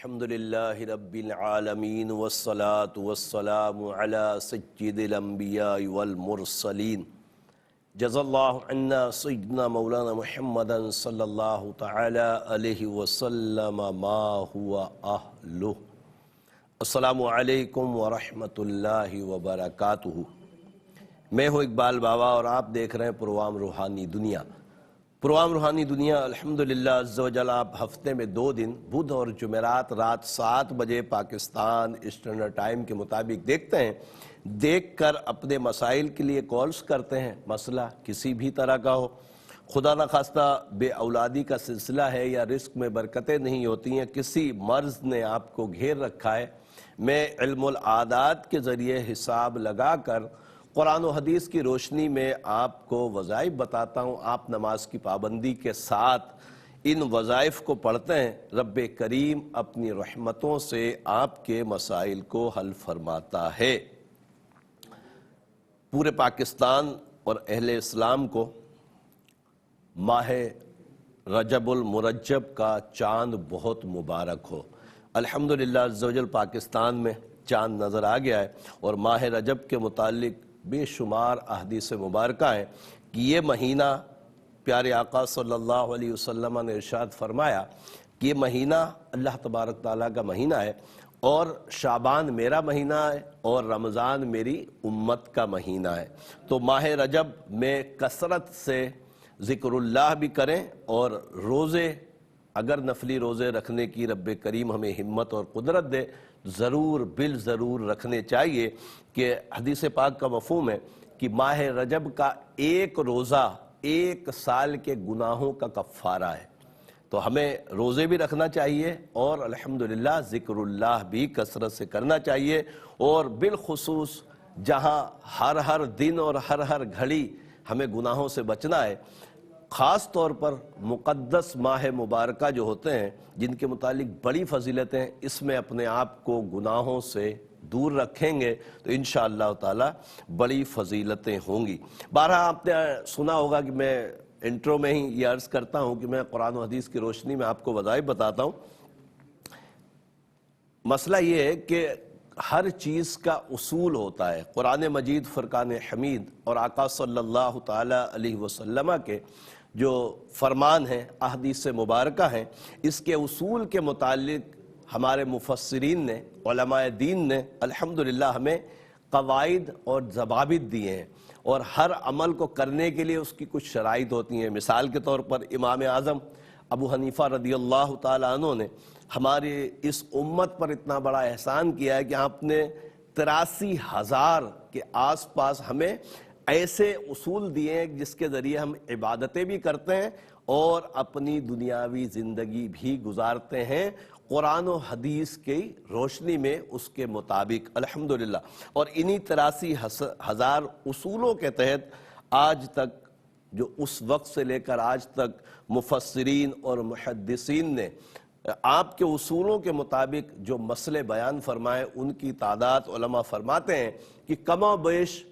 الحمدللہ رب العالمین والصلاة والسلام علی سید الانبیاء والمرسلین جزا اللہ عنا سیدنا مولانا محمد صلی اللہ تعالی علیہ وسلم ما ہوا اہلہ۔ السلام علیکم ورحمۃ اللہ وبرکاتہ۔ میں ہوں اقبال بابا اور آپ دیکھ رہے ہیں پروگرام روحانی دنیا۔ پروگرام روحانی دنیا الحمدللہ عز و جل آپ ہفتے میں 2 دن بدھ اور جمعرات رات 7 بجے پاکستان اسٹینڈرڈ ٹائم کے مطابق دیکھتے ہیں۔ دیکھ کر اپنے مسائل کے لیے کالز کرتے ہیں، مسئلہ کسی بھی طرح کا ہو، خدا نخواستہ بے اولادی کا سلسلہ ہے یا رزق میں برکتیں نہیں ہوتی ہیں، کسی مرض نے آپ کو گھیر رکھا ہے، میں علم العادات کے ذریعے حساب لگا کر قرآن و حدیث کی روشنی میں آپ کو وظائف بتاتا ہوں۔ آپ نماز کی پابندی کے ساتھ ان وظائف کو پڑھتے ہیں، رب کریم اپنی رحمتوں سے آپ کے مسائل کو حل فرماتا ہے۔ پورے پاکستان اور اہل اسلام کو ماہ رجب المرجب کا چاند بہت مبارک ہو۔ الحمدللہ عز و جل پاکستان میں چاند نظر آ گیا ہے، اور ماہ رجب کے متعلق بے شمار احادیث مبارکہ ہیں کہ یہ مہینہ پیارے آقا صلی اللہ علیہ وسلم نے ارشاد فرمایا کہ یہ مہینہ اللہ تبارک تعالیٰ کا مہینہ ہے، اور شعبان میرا مہینہ ہے، اور رمضان میری امت کا مہینہ ہے۔ تو ماہ رجب میں کثرت سے ذکر اللہ بھی کریں، اور روزے اگر نفلی روزے رکھنے کی رب کریم ہمیں ہمت اور قدرت دے ضرور بالضرور رکھنے چاہیے، کہ حدیث پاک کا مفہوم ہے کہ ماہ رجب کا 1 روزہ 1 سال کے گناہوں کا کفارہ ہے۔ تو ہمیں روزے بھی رکھنا چاہیے، اور الحمدللہ ذکر اللہ بھی کثرت سے کرنا چاہیے، اور بالخصوص جہاں ہر دن اور ہر گھڑی ہمیں گناہوں سے بچنا ہے، خاص طور پر مقدس ماہ مبارکہ جو ہوتے ہیں جن کے متعلق بڑی فضیلتیں، اس میں اپنے آپ کو گناہوں سے دور رکھیں گے تو انشاءاللہ تعالی بڑی فضیلتیں ہوں گی۔ بارہا آپ نے سنا ہوگا کہ میں انٹرو میں ہی یہ عرض کرتا ہوں کہ میں قرآن و حدیث کی روشنی میں آپ کو وظائف بتاتا ہوں۔ مسئلہ یہ ہے کہ ہر چیز کا اصول ہوتا ہے۔ قرآن مجید، فرقان حمید اور آقا صلی اللہ تعالی علیہ وسلم کے جو فرمان ہیں، احادیث مبارکہ ہیں، اس کے اصول کے متعلق ہمارے مفسرین نے، علماء دین نے الحمدللہ ہمیں قواعد اور ضوابط دیے ہیں، اور ہر عمل کو کرنے کے لیے اس کی کچھ شرائط ہوتی ہیں۔ مثال کے طور پر امام اعظم ابو حنیفہ رضی اللہ تعالیٰ عنہ نے ہماری اس امت پر اتنا بڑا احسان کیا ہے کہ آپ نے 83,000 کے آس پاس ہمیں ایسے اصول دیے ہیں جس کے ذریعے ہم عبادتیں بھی کرتے ہیں اور اپنی دنیاوی زندگی بھی گزارتے ہیں، قرآن و حدیث کی روشنی میں اس کے مطابق الحمدللہ۔ اور انہی 83,000 اصولوں کے تحت آج تک، جو اس وقت سے لے کر آج تک مفسرین اور محدثین نے آپ کے اصولوں کے مطابق جو مسئلے بیان فرمائے، ان کی تعداد علماء فرماتے ہیں کہ کم و بیش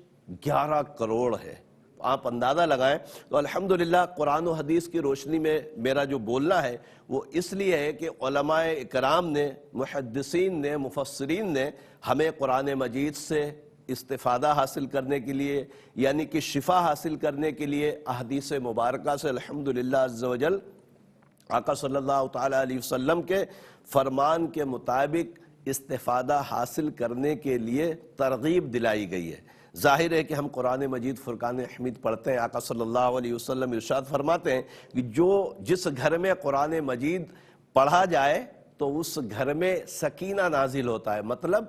11 کروڑ ہے۔ آپ اندازہ لگائیں تو الحمدللہ قرآن و حدیث کی روشنی میں میرا جو بولنا ہے وہ اس لیے ہے کہ علماء اکرام نے، محدثین نے، مفسرین نے ہمیں قرآن مجید سے استفادہ حاصل کرنے کے لیے، یعنی کہ شفا حاصل کرنے کے لیے احادیث مبارکہ سے الحمدللہ عز و جل آقا صلی اللہ تعالیٰ علیہ وسلم کے فرمان کے مطابق استفادہ حاصل کرنے کے لیے ترغیب دلائی گئی ہے۔ ظاہر ہے کہ ہم قرآن مجید فرقان حمید پڑھتے ہیں، آقا صلی اللہ علیہ وسلم ارشاد فرماتے ہیں کہ جس گھر میں قرآن مجید پڑھا جائے تو اس گھر میں سکینہ نازل ہوتا ہے، مطلب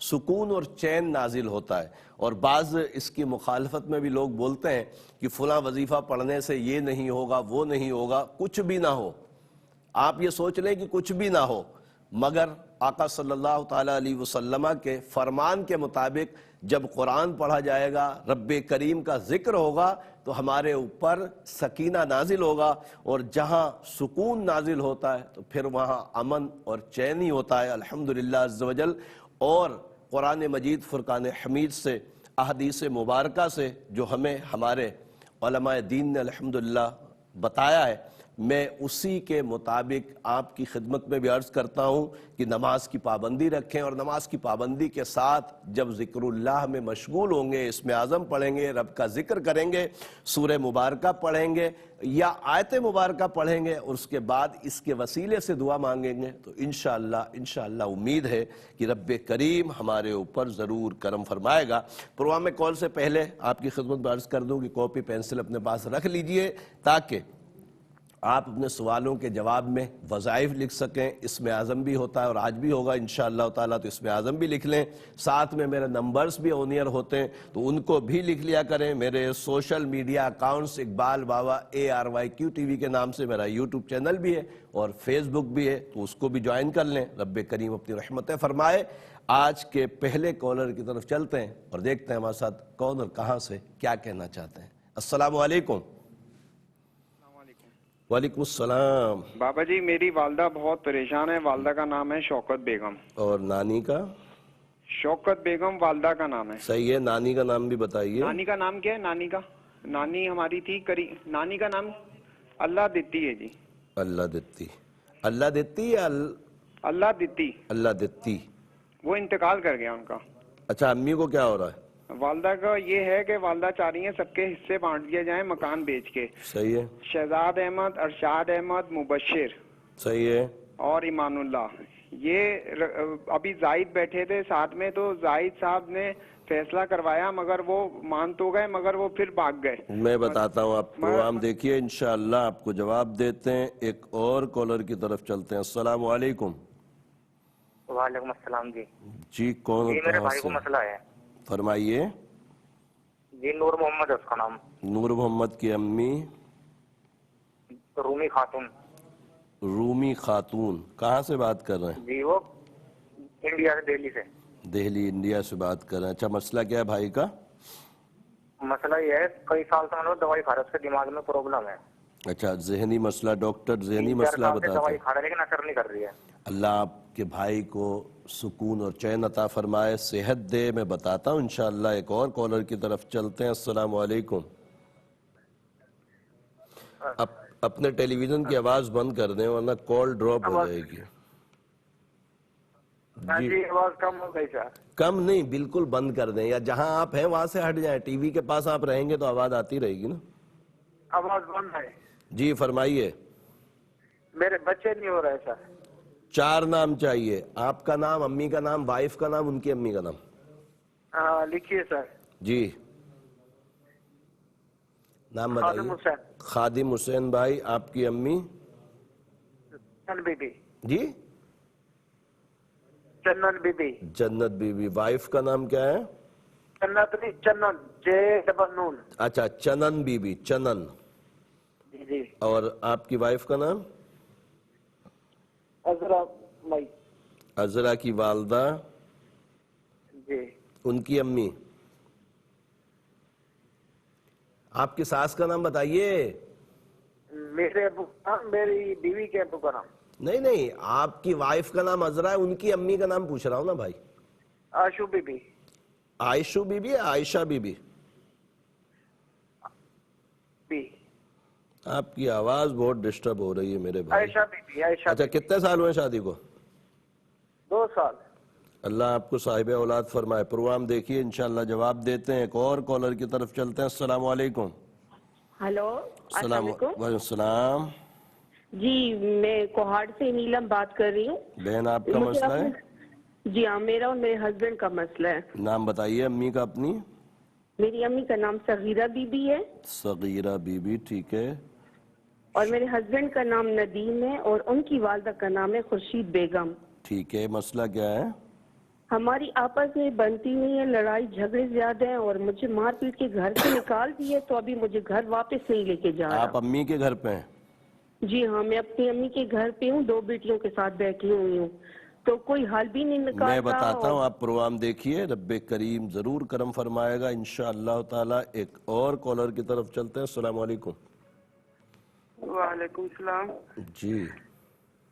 سکون اور چین نازل ہوتا ہے۔ اور بعض اس کی مخالفت میں بھی لوگ بولتے ہیں کہ فلاں وظیفہ پڑھنے سے یہ نہیں ہوگا، وہ نہیں ہوگا۔ کچھ بھی نہ ہو، آپ یہ سوچ لیں کہ کچھ بھی نہ ہو، مگر آقا صلی اللہ تعالیٰ علیہ وسلم کے فرمان کے مطابق جب قرآن پڑھا جائے گا، رب کریم کا ذکر ہوگا تو ہمارے اوپر سکینہ نازل ہوگا، اور جہاں سکون نازل ہوتا ہے تو پھر وہاں امن اور چین ہی ہوتا ہے الحمدللہ عز و جل۔ اور قرآن مجید فرقان حمید سے، احادیث مبارکہ سے جو ہمیں ہمارے علماء دین نے الحمدللہ بتایا ہے، میں اسی کے مطابق آپ کی خدمت میں بھی عرض کرتا ہوں کہ نماز کی پابندی رکھیں، اور نماز کی پابندی کے ساتھ جب ذکر اللہ میں مشغول ہوں گے، اسم اعظم پڑھیں گے، رب کا ذکر کریں گے، سورہ مبارکہ پڑھیں گے یا آیت مبارکہ پڑھیں گے، اور اس کے بعد اس کے وسیلے سے دعا مانگیں گے، تو انشاءاللہ امید ہے کہ رب کریم ہمارے اوپر ضرور کرم فرمائے گا۔ پروگرام میں کال سے پہلے آپ کی خدمت میں عرض کر دوں کہ کاپی پینسل اپنے پاس رکھ لیجئے تاکہ آپ اپنے سوالوں کے جواب میں وظائف لکھ سکیں۔ اسم اعظم بھی ہوتا ہے اور آج بھی ہوگا انشاءاللہ تعالیٰ، تو اسم اعظم بھی لکھ لیں، ساتھ میں میرے نمبرز بھی آن ایئر ہوتے ہیں تو ان کو بھی لکھ لیا کریں۔ میرے سوشل میڈیا اکاؤنٹس اقبال بابا ARYQ کے نام سے میرا یوٹیوب چینل بھی ہے اور فیس بک بھی ہے، تو اس کو بھی جوائن کر لیں۔ رب کریم اپنی رحمتیں فرمائے۔ آج کے پہلے کالر کی طرف چلتے ہیں اور دیکھتے ہیں ہمارے ساتھ کون اور کہاں سے کیا کہنا چاہتے ہیں۔ السلام علیکم۔ وعلیکم السلام۔ بابا جی میری والدہ بہت پریشان ہے، والدہ کا نام ہے شوکت بیگم۔ اور نانی کا؟ شوکت بیگم والدہ کا نام ہے۔ صحیح ہے، نانی کا نام بھی بتائیے۔ نانی کا نام کیا ہے؟ نانی ہماری تھی نانی کا نام اللہ دتی ہے جی۔ اللہ دتی یا اللہ دتی۔ اللہ دتی۔ وہ انتقال کر گیا ان کا۔ اچھا، امی کو کیا ہو رہا ہے؟ والدہ کا یہ ہے کہ والدہ چاہ رہی ہیں سب کے حصے بانٹ دیے جائیں مکان بیچ کے۔ صحیح ہے۔ شہزاد احمد، ارشاد احمد، مبشر صحیح ہے۔ اور ایمان اللہ۔ یہ ابھی زاہد بیٹھے تھے ساتھ میں، تو زاہد صاحب نے فیصلہ کروایا مگر وہ مان تو گئے مگر وہ پھر بھاگ گئے۔ میں بتاتا ہوں، آپ پروگرام دیکھیے، انشاءاللہ آپ کو جواب دیتے ہیں۔ ایک اور کالر کی طرف چلتے ہیں۔ السلام علیکم۔ وعلیکم السلام جی۔ جی کون؟ جی میرے بھائی کو مسئلہ ہے۔ فرمائیے۔ جی نور محمد ہے اس کا نام۔ نور محمد کی امی؟ رومی خاتون۔ رومی خاتون، کہاں سے بات کر رہے ہیں؟ جی وہ انڈیا سے، دہلی سے۔ دہلی انڈیا سے بات کر رہے ہیں۔ اچھا، مسئلہ کیا ہے بھائی کا؟ مسئلہ یہ ہے کئی سال سے ہم دوائی کھا رہے، اس کے دماغ میں پرابلم ہے۔ اچھا، ذہنی مسئلہ، ڈاکٹر ذہنی 3-4 مسئلہ سال سے بتاتے دوائی ہیں۔ کھا رہے لیکن اثر نہیں کر رہی ہے۔ اللہ آپ کے بھائی کو سکون اور چین عطا فرمائے، صحت دے۔ میں بتاتا ہوں انشاءاللہ۔ ایک اور کالر کی طرف چلتے ہیں۔ السلام علیکم۔ اپنے ٹیلی ویژن کی آواز بند کر دیں ورنہ کال ڈراپ ہو جائے گی۔ جی آواز کم ہو گئی سر۔ کم نہیں، بالکل بند کر دیں، یا جہاں آپ ہیں وہاں سے ہٹ جائیں۔ ٹی وی کے پاس آپ رہیں گے تو آواز آتی رہے گی نا۔ آواز بند ہے جی فرمائیے۔ میرے بچے نہیں ہو رہے سر۔ 4 نام چاہیے، آپ کا نام، امی کا نام، وائف کا نام، ان کی امی کا نام۔ ہاں لکھیے سر۔ جی نام خادم بتائیے۔ حسین۔ خادم حسین بھائی، آپ کی امی؟ چنن بی بی۔ جی Chanan Bibi. Jannat Bibi. Wife کا نام کیا ہے؟ جنت نہیں، چنن، J-double-N-N۔ اچھا، چنن بی بی، چنن۔ جی جی۔ اور آپ کی وائف کا نام؟ عذرا مئی۔ عذرا کی والدہ؟ جی۔ ان کی امی؟ آپ کی ساس کا نام بتائیے۔ میرے ابو کا نام، میری بیوی کے ابو کا نام۔ نہیں، آپ کی وائف کا نام عذرا ہے، ان کی امی کا نام پوچھ رہا ہوں نا بھائی۔ Ashu be be. عائشو be be یا عائشہ بی بی؟ بی۔ آپ کی آواز بہت ڈسٹرب ہو رہی ہے میرے بھائی۔ عائشہ بی بی، عائشہ اچھا، بی بی۔ کتنے سال ہوئے شادی کو؟ 2 سال۔ اللہ آپ کو صاحب اولاد فرمائے۔ پروگرام دیکھیے، انشاءاللہ جواب دیتے ہیں۔ ایک اور کالر کی طرف چلتے ہیں۔ السلام علیکم۔ ہلو، السلام علیکم۔ وعلیکم السلام۔ جی میں کوہاٹ سے نیلم بات کر رہی ہوں۔ بہن آپ کا مسئلہ ہے؟ جی ہاں، میرا اور میرے ہسبینڈ کا مسئلہ ہے۔ نام بتائیے امی کا اپنی۔ میری امی کا نام صغیرہ بی بی ہے صغیرہ بی بی، ٹھیک ہے۔ اور میرے ہسبینڈ کا نام ندیم ہے اور ان کی والدہ کا نام ہے خورشید بیگم۔ ٹھیک ہے، مسئلہ کیا ہے؟ ہماری آپس میں بنتی نہیں ہے، لڑائی جھگڑے زیادہ ہیں اور مجھے مار پیٹ کے گھر سے نکال دیے، تو ابھی مجھے گھر واپس نہیں لے کے جا رہا۔ آپ امی کے گھر پہ ہیں؟ جی ہاں، میں اپنی امی کے گھر پہ ہوں، 2 بیٹیوں کے ساتھ بیٹھی ہوئی ہوں، تو کوئی حل بھی نہیں نکال رہا۔ میں بتاتا ہوں، آپ پروگرام دیکھیے، رب کریم ضرور کرم فرمائے گا انشاءاللہ تعالی۔ ایک اور کالر کی طرف چلتے ہیں۔ السلام علیکم۔ وعلیکم السلام۔ جی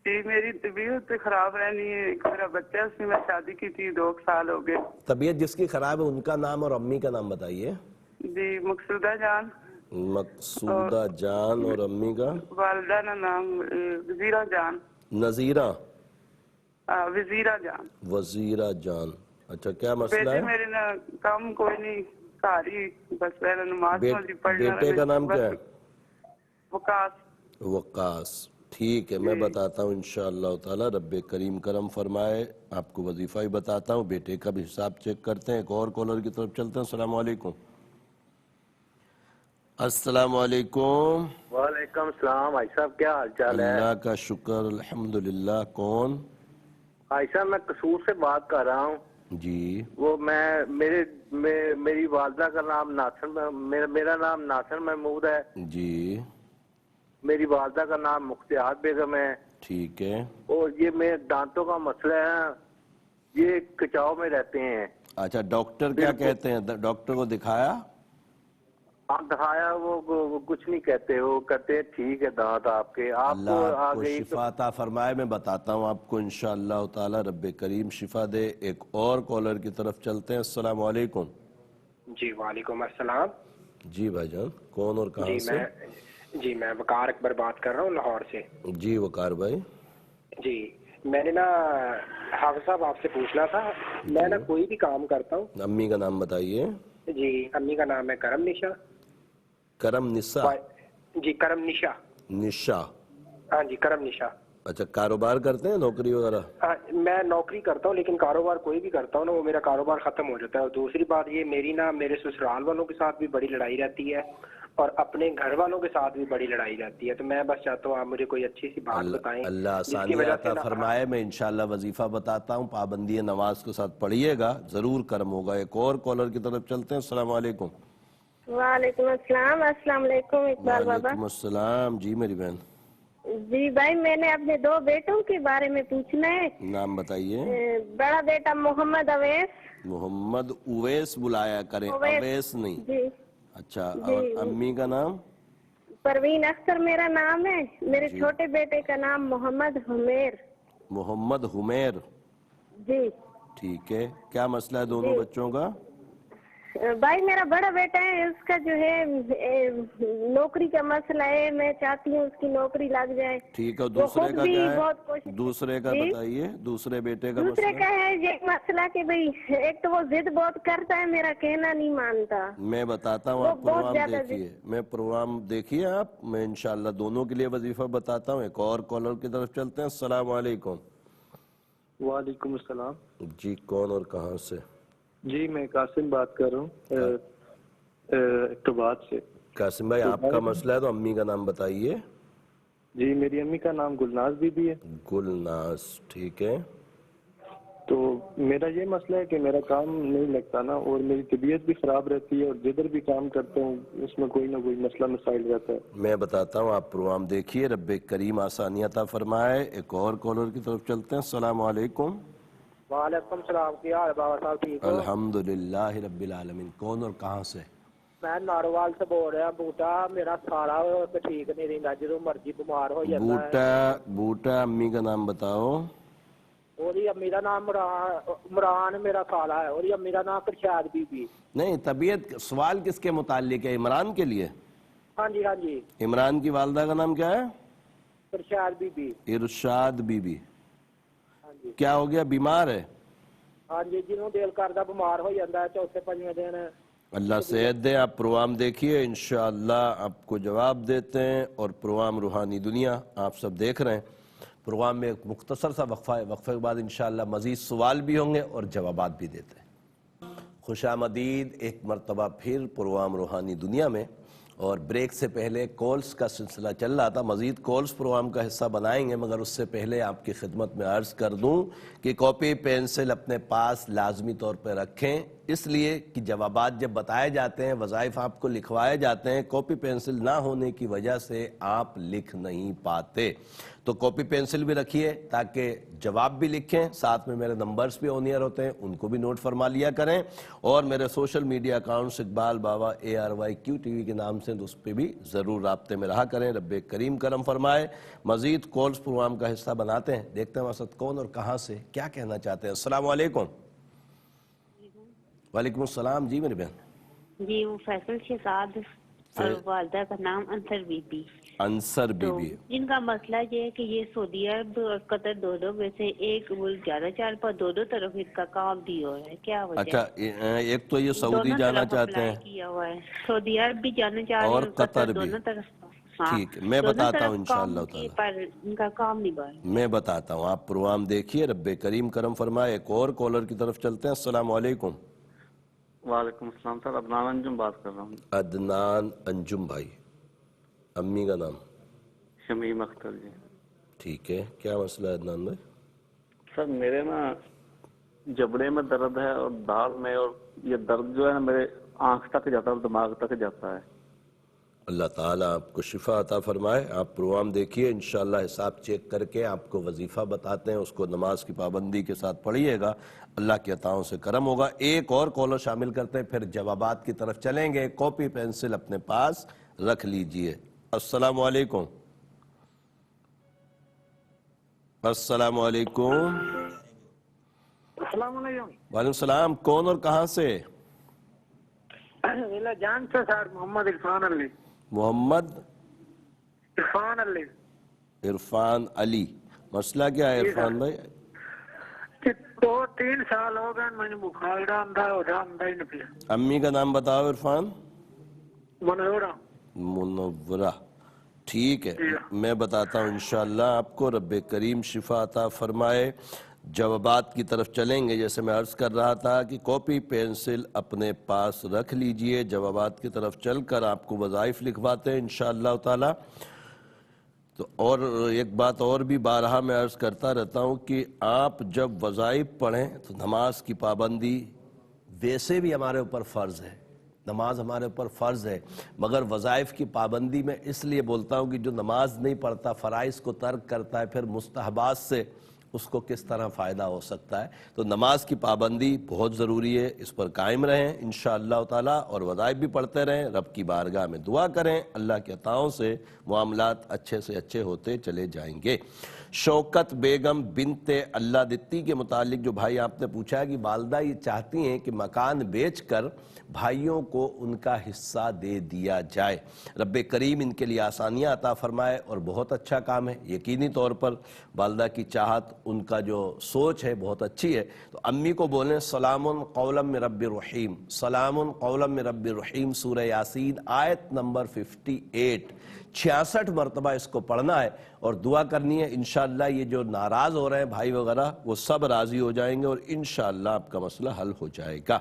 جی میری طبیعت خراب رہنی ہے، ایک میرا بچہ ہے، اس میں شادی کی تھی، 2 سال ہو گئے۔ طبیعت جس کی خراب ہے ان کا نام اور امی کا نام بتائیے۔ جی مقصودہ جان۔ مقصودہ جان اور امی کا والدہ کا نام وزیرہ جان. نذیرہ وزیرہ جان. وزیرہ جان. اچھا کیا مسئلہ بیٹے ہے؟ میرے نا کام کوئی نہیں ساری بس پہلے نماز پڑھی پڑھنا. بیٹے کا نام کیا ہے؟ وقاص. وقاص. ٹھیک ہے میں بتاتا ہوں انشاءاللہ تعالی. رب کریم کرم فرمائے. آپ کو وظیفہ ہی بتاتا ہوں, بیٹے کا بھی حساب چیک کرتے ہیں. ایک اور کالر کی طرف چلتے ہیں. السلام علیکم. السلام علیکم. وعلیکم السلام. بھائی صاحب کیا حال چال ہے؟ اللہ کا شکر الحمدللہ. کون؟ بھائی صاحب میں قصور سے بات کر رہا ہوں. جی. وہ میری والدہ کا نام ناصر, میرا نام ناصر محمود ہے. جی. میری والدہ کا نام مختار بیگم ہے. ٹھیک ہے. اور یہ میرے دانتوں کا مسئلہ ہے, یہ کچاؤ میں رہتے ہیں. اچھا ڈاکٹر کیا کہتے ہیں؟ ڈاکٹر کو دکھایا؟ آپ دکھایا, وہ کچھ نہیں کہتے. وہ کہتے ہیں ٹھیک ہے دانت آپ کے. آپ کو اللہ آپ کو آگے شفا عطا فرمائے. میں بتاتا ہوں آپ کو انشاءاللہ تعالی. رب کریم شفا دے. ایک اور کالر کی طرف چلتے ہیں. السلام علیکم. جی وعلیکم السلام. جی بھائی جان کون اور کہاں سے؟ جی میں وقار اکبر بات کر رہا ہوں لاہور سے. جی وقار بھائی. جی میں نے نا حافظ صاحب آپ سے پوچھنا تھا. میں نا کوئی بھی کام کرتا ہوں. امی کا نام بتائیے. جی امی کا نام ہے کرم نشا. کرم نسا. جی کرم نشا. نشا. ہاں جی کرم نشا. اچھا کاروبار کرتے ہیں نوکری وغیرہ؟ میں نوکری کرتا ہوں لیکن کاروبار کوئی بھی کرتا ہوں نا وہ میرا کاروبار ختم ہو جاتا ہے. اور دوسری بات یہ میری نا میرے سسرال والوں کے ساتھ بھی بڑی لڑائی رہتی ہے اور اپنے گھر والوں کے ساتھ بھی بڑی لڑائی رہتی ہے. تو میں بس چاہتا ہوں آپ مجھے کوئی اچھی سی بات بتائیں. اللہ آسانی عطا فرمائے. میں انشاءاللہ وظیفہ بتاتا ہوں. پابندی نماز کے ساتھ پڑھیے گا, ضرور کرم ہوگا. ایک اور کالر کی طرف چلتے ہیں. السلام علیکم. وعلیکم السلام. السلام علیکم اقبال بابا. وعلیکم السلام. جی میری بہن. جی بھائی میں نے اپنے 2 بیٹوں کے بارے میں پوچھنا ہے. نام بتائیے. بڑا بیٹا محمد اویس. محمد اویس بلایا کریں, اویس نہیں. جی. اچھا اور امی کا نام؟ پروین اختر میرا نام ہے. میرے چھوٹے بیٹے کا نام محمد حمیر. محمد حمیر. جی. ٹھیک ہے. کیا مسئلہ ہے دونوں بچوں کا؟ بھائی میرا بڑا بیٹا ہے, اس کا جو ہے نوکری کا مسئلہ ہے. میں چاہتی ہوں اس کی نوکری لگ جائے. ٹھیک ہے. دوسرے کا کیا ہے؟ دوسرے کا بتائیے. دوسرے بیٹے کا دوسرے کا ہے یہ مسئلہ کہ بھئی ایک تو وہ ضد بہت کرتا ہے, میرا کہنا نہیں مانتا. میں بتاتا ہوں. آپ پروگرام دیکھیے. پروگرام دیکھیے آپ. میں انشاءاللہ دونوں کے لیے وظیفہ بتاتا ہوں. ایک اور کالر کی طرف چلتے ہیں. السلام علیکم. وعلیکم السلام. جی کون اور کہاں سے؟ جی میں قاسم بات کر رہا ہوں اکتوبات سے. قاسم بھائی آپ کا مسئلہ ہے تو امی کا نام بتائیے. جی میری امی کا نام گلناز بی بی ہے. گلناز. ٹھیک ہے. تو میرا یہ مسئلہ ہے کہ میرا کام نہیں لگتا نا, اور میری طبیعت بھی خراب رہتی ہے, اور جدھر بھی کام کرتا ہوں اس میں کوئی نہ کوئی مسئلہ مسائل رہتا ہے. میں بتاتا ہوں. آپ پروگرام دیکھیے. رب کریم آسانی عطا فرمائے. ایک اور کالر کی طرف چلتے ہیں. السلام علیکم. وعلیکم السلام. کیا حال بابا صاحب, ٹھیک ہو؟ الحمدللہ رب العالمین. کون اور کہاں سے؟ میں ناروال سے بول رہا. بوٹا میرا سارا ٹھیک نہیں رہتا, جدو مرضی بیمار ہو جاتا ہے. بوٹا امی کا نام بتاؤ. اور امی کا نام عمران میرا خالہ ہے, اور امی کا نام ارشاد بی بی. نہیں طبیعت سوال کس کے متعلق ہے؟ عمران کے لیے؟ ہاں جی ہاں جی. عمران کی والدہ کا نام کیا ہے؟ ارشاد بی بی. ارشاد بی بی. کیا ہو گیا؟ بیمار ہے؟ ہاں جی, جنہوں دل کردا بیمار ہو جاتا ہے چوتھے پنجویں دن. اللہ صحت دے. آپ پروگرام دیکھیے انشاءاللہ آپ کو جواب دیتے ہیں. اور پروگرام روحانی دنیا آپ سب دیکھ رہے ہیں. پروگرام میں ایک مختصر سا وقفہ ہے. وقفے کے بعد انشاءاللہ مزید سوال بھی ہوں گے اور جوابات بھی دیتے ہیں. خوش آمدید ایک مرتبہ پھر پروگرام روحانی دنیا میں. اور بریک سے پہلے کالز کا سلسلہ چل رہا تھا. مزید کالز پروگرام کا حصہ بنائیں گے, مگر اس سے پہلے آپ کی خدمت میں عرض کر دوں کہ کاپی پینسل اپنے پاس لازمی طور پہ رکھیں, اس لیے کہ جوابات جب بتائے جاتے ہیں, وظائف آپ کو لکھوائے جاتے ہیں, کاپی پینسل نہ ہونے کی وجہ سے آپ لکھ نہیں پاتے. تو کاپی پینسل بھی رکھیے تاکہ جواب بھی لکھیں. ساتھ میں میرے نمبرز بھی آن ایئر ہوتے ہیں, ان کو بھی نوٹ فرما لیا کریں. اور میرے سوشل میڈیا اکاؤنٹس اقبال بابا ARYQ کے نام سے, اس پہ بھی ضرور رابطے میں رہا کریں. رب کریم کرم فرمائے. مزید کالز پروگرام کا حصہ بناتے ہیں. دیکھتے ہیں ہمارے ساتھ کون اور کہاں سے کیا کہنا چاہتے ہیں. السلام علیکم. وعلیکم السلام. جی میری بہن. جی وہ فیصل شہزاد. اور والدہ کا نام انصر بی بی. انصر بی بی. جن کا مسئلہ یہ ہے کہ یہ سعودی عرب اور قطر دو میں سے ایک ملک جانا چاہ رہے پر دونوں طرف ان کا کام بھی ہو رہا ہے, کیا وجہ؟ اچھا, ایک تو یہ سعودی جانا چاہتے ہیں, کیا ہوا ہے, سعودی عرب بھی جانا چاہ رہے اور ہیں, قطر بھی. دونوں طرف. ٹھیک ہے, میں بتاتا ہوں انشاءاللہ تعالی, پر ان کا کام نہیں بڑھ. میں بتاتا ہوں, آپ پروگرام دیکھیے, رب کریم کرم فرمائے. ایک اور کالر کی طرف چلتے ہیں. السلام علیکم. وعلیکم السلام سر, عدنان انجم بات کر رہا ہوں. عدنان انجم بھائی, امی کا نام؟ شمیم اختر جی. ٹھیک ہے, کیا مسئلہ ہے عدنان بھائی؟ سر میرے نا جبڑے میں درد ہے اور داڑھ میں, اور یہ درد جو ہے نا میرے آنکھ تک جاتا ہے اور دماغ تک جاتا ہے. اللہ تعالیٰ آپ کو شفا عطا فرمائے. آپ پروگرام دیکھیے, انشاءاللہ حساب چیک کر کے آپ کو وظیفہ بتاتے ہیں, اس کو نماز کی پابندی کے ساتھ پڑھیے گا, اللہ کی عطاؤں سے کرم ہوگا. ایک اور کالر شامل کرتے ہیں, پھر جوابات کی طرف چلیں گے. کاپی پینسل اپنے پاس رکھ لیجئے. السلام علیکم. السلام علیکم. السلام علیکم. وعلیکم السلام. کون اور کہاں سے؟ جان سے سر, محمد عرفان علی. محمد عرفان علی. عرفان علی. مسئلہ کیا ہے عرفان بھائی؟ 2-3 سال ہو گئے مجھے بخار آندہ ہی نہیں پیا. امی کا نام بتاؤ عرفان. منورہ. منورہ. ٹھیک ہے, میں بتاتا ہوں انشاءاللہ آپ کو. رب کریم شفا عطا فرمائے. جوابات کی طرف چلیں گے. جیسے میں عرض کر رہا تھا کہ کاپی پینسل اپنے پاس رکھ لیجئے. جوابات کی طرف چل کر آپ کو وظائف لکھواتے ہیں انشاءاللہ تعالی. تو اور ایک بات اور بھی بارہا میں عرض کرتا رہتا ہوں کہ آپ جب وظائف پڑھیں تو نماز کی پابندی ویسے بھی ہمارے اوپر فرض ہے, نماز ہمارے اوپر فرض ہے, مگر وظائف کی پابندی میں اس لیے بولتا ہوں کہ جو نماز نہیں پڑھتا, فرائض کو ترک کرتا ہے, پھر مستحبات سے اس کو کس طرح فائدہ ہو سکتا ہے. تو نماز کی پابندی بہت ضروری ہے, اس پر قائم رہیں انشاءاللہ تعالی, اور وظائف بھی پڑھتے رہیں. رب کی بارگاہ میں دعا کریں, اللہ کے عطاؤں سے معاملات اچھے سے اچھے ہوتے چلے جائیں گے. شوکت بیگم بنت اللہ دتی کے متعلق جو بھائی آپ نے پوچھا ہے کہ والدہ یہ چاہتی ہیں کہ مکان بیچ کر بھائیوں کو ان کا حصہ دے دیا جائے. رب کریم ان کے لیے آسانیاں عطا فرمائے, اور بہت اچھا کام ہے. یقینی طور پر والدہ کی چاہت, ان کا جو سوچ ہے بہت اچھی ہے. تو امی کو بولیں سلام قولا من رب الرحیم, سلام قولا من رب الرحیم, سورہ یاسین آیت نمبر 58 66 مرتبہ اس کو پڑھنا ہے اور دعا کرنی ہے. انشاءاللہ یہ جو ناراض ہو رہے ہیں بھائی وغیرہ, وہ سب راضی ہو جائیں گے اور انشاءاللہ آپ کا مسئلہ حل ہو جائے گا.